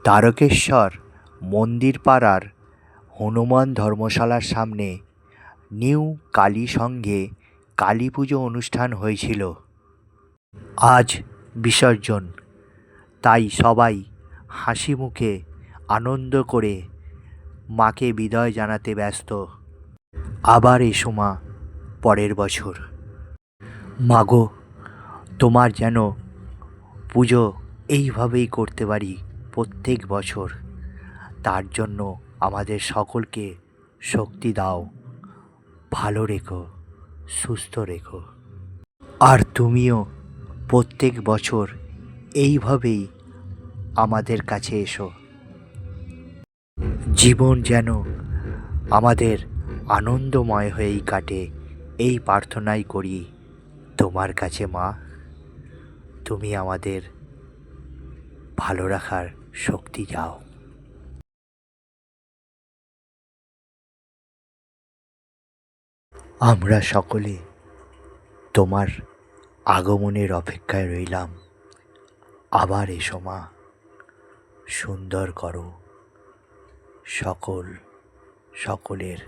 তারকেশ্বর মন্দির পাড়ার হনুমান ধর্মশালার সামনে নিউ কালী সঙ্ঘে কালী পুজো অনুষ্ঠান হয়েছিল। আজ বিসর্জন, তাই সবাই হাসি মুখে আনন্দ করে মাকে বিদায় জানাতে ব্যস্ত। আবার এসো মা, পরের বছর। মাগো, তোমার যেন পুজো এইভাবেই করতে পারি প্রত্যেক বছর। তার জন্য আমাদের সকলকে শক্তি দাও, ভালো রেখো, সুস্থ রেখো। আর তুমিও প্রত্যেক বছর এইভাবেই আমাদের কাছে এসো। জীবন যেন আমাদের আনন্দময় হয়েই কাটে, এই প্রার্থনাই করি তোমার কাছে মা। তুমি আমাদের ভালো রাখার শক্তি দাও। আমরা সকলে তোমার আগমনের অপেক্ষায় রইলাম। আবার এসো মা, সুন্দর করো সকলের